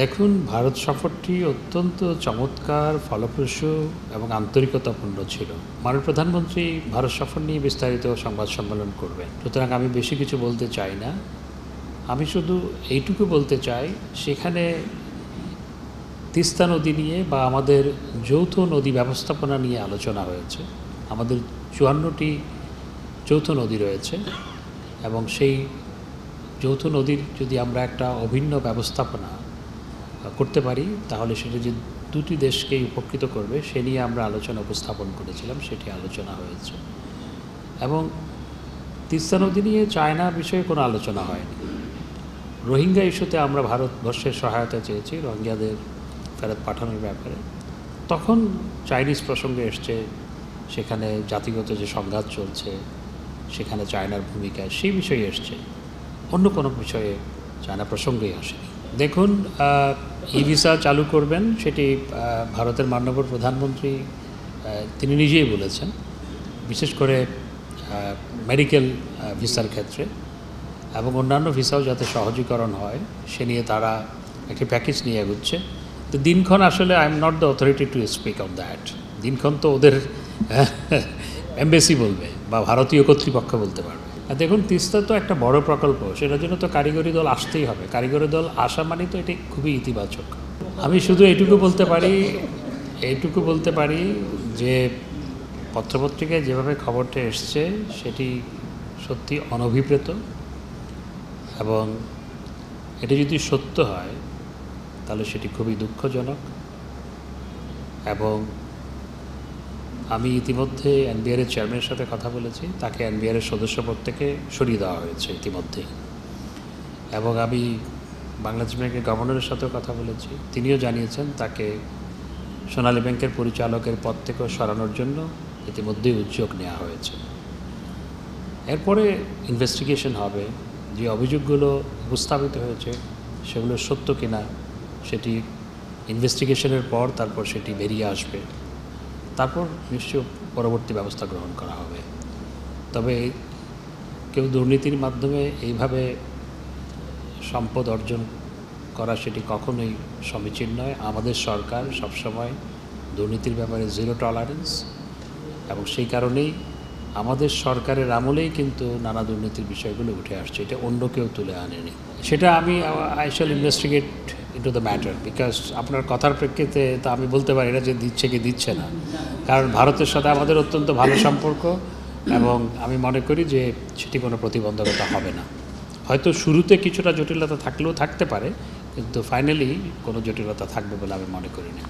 দেখুন, ভারত সফরটি অত্যন্ত চমৎকার, ফলপ্রসূ এবং আন্তরিকতাপূর্ণ ছিল। মাননীয় প্রধানমন্ত্রী ভারত সফর নিয়ে বিস্তারিত সংবাদ সম্মেলন করবেন, সুতরাং আমি বেশি কিছু বলতে চাই না। আমি শুধু এইটুকু বলতে চাই, সেখানে তিস্তা নদী নিয়ে বা আমাদের যৌথ নদী ব্যবস্থাপনা নিয়ে আলোচনা হয়েছে। আমাদের 54টি যৌথ নদী রয়েছে এবং সেই যৌথ নদীর যদি আমরা একটা অভিন্ন ব্যবস্থাপনা করতে পারি, তাহলে সেটা যে দুটি দেশকেই উপকৃত করবে, সে নিয়ে আমরা আলোচনা উপস্থাপন করেছিলাম, সেটি আলোচনা হয়েছে। এবং তিস্তা নদী নিয়ে চায়না বিষয়ে কোনো আলোচনা হয়নি। রোহিঙ্গা ইস্যুতে আমরা ভারতবর্ষের সহায়তা চেয়েছি রোহিঙ্গাদের ফেরত পাঠানোর ব্যাপারে। তখন চাইনিজ প্রসঙ্গে এসছে, সেখানে জাতিগত যে সংঘাত চলছে, সেখানে চায়নার ভূমিকা, সেই বিষয়ে এসছে। অন্য কোনো বিষয়ে চায়না প্রসঙ্গেই আসেনি। দেখুন, ই ভিসা চালু করবেন, সেটি ভারতের মাননীয় প্রধানমন্ত্রী তিনি নিজেই বলেছেন, বিশেষ করে মেডিকেল ভিসার ক্ষেত্রে এবং অন্যান্য ভিসাও যাতে সহজীকরণ হয়, সে নিয়ে তারা একটি প্যাকেজ নিয়ে এগোচ্ছে। তো দিনক্ষণ আসলে I am not the authority to speak on that. দিনক্ষণ তো ওদের এমবেসি বলবে বা ভারতীয় কর্তৃপক্ষ বলতে পারবে। দেখুন, তিস্তা তো একটা বড় প্রকল্প, সেটার জন্য তো কারিগরি দল আসতেই হবে। কারিগরি দল আসা মানে তো এটি খুবই ইতিবাচক। আমি শুধু এইটুকু বলতে পারি যে পত্রপত্রিকায় যেভাবে খবরটা এসছে, সেটি সত্যি অনভিপ্রেত এবং এটি যদি সত্য হয় তাহলে সেটি খুবই দুঃখজনক। এবং আমি ইতিমধ্যে এনবিআরের চেয়ারম্যানের সাথে কথা বলেছি, তাকে এনবিআরের সদস্যপদ থেকে সরিয়ে দেওয়া হয়েছে ইতিমধ্যেই। এবং আমি বাংলাদেশ ব্যাংকের গভর্নরের সাথেও কথা বলেছি, তিনিও জানিয়েছেন তাকে সোনালী ব্যাংকের পরিচালকের পদ থেকেও সরানোর জন্য ইতিমধ্যেই উদ্যোগ নেওয়া হয়েছে। এরপরে ইনভেস্টিগেশন হবে, যে অভিযোগগুলো উপস্থাপিত হয়েছে সেগুলো সত্য কিনা সেটি ইনভেস্টিগেশনের পর তারপর সেটি বেরিয়ে আসবে, তারপর নিশ্চয় পরবর্তী ব্যবস্থা গ্রহণ করা হবে। তবে কেউ দুর্নীতির মাধ্যমে এইভাবে সম্পদ অর্জন করা, সেটি কখনোই সমীচীন নয়। আমাদের সরকার সবসময় দুর্নীতির ব্যাপারে জিরো টলারেন্স, এবং সেই কারণেই আমাদের সরকারের আমলেই কিন্তু নানা দুর্নীতির বিষয়গুলো উঠে আসছে, এটা অন্য কেউ তুলে আনেনি। সেটা I shall investigate into the matter, because আপনার কথার প্রেক্ষিতে তা আমি বলতে পারি না যে দিচ্ছে কি দিচ্ছে না, কারণ ভারতের সাথে আমাদের অত্যন্ত ভালো সম্পর্ক এবং আমি মনে করি যে সেটি কোনো প্রতিবন্ধকতা হবে না। হয়তো শুরুতে কিছুটা জটিলতা থাকলেও থাকতে পারে, কিন্তু ফাইনালি কোনো জটিলতা থাকবে বলে আমি মনে করি না।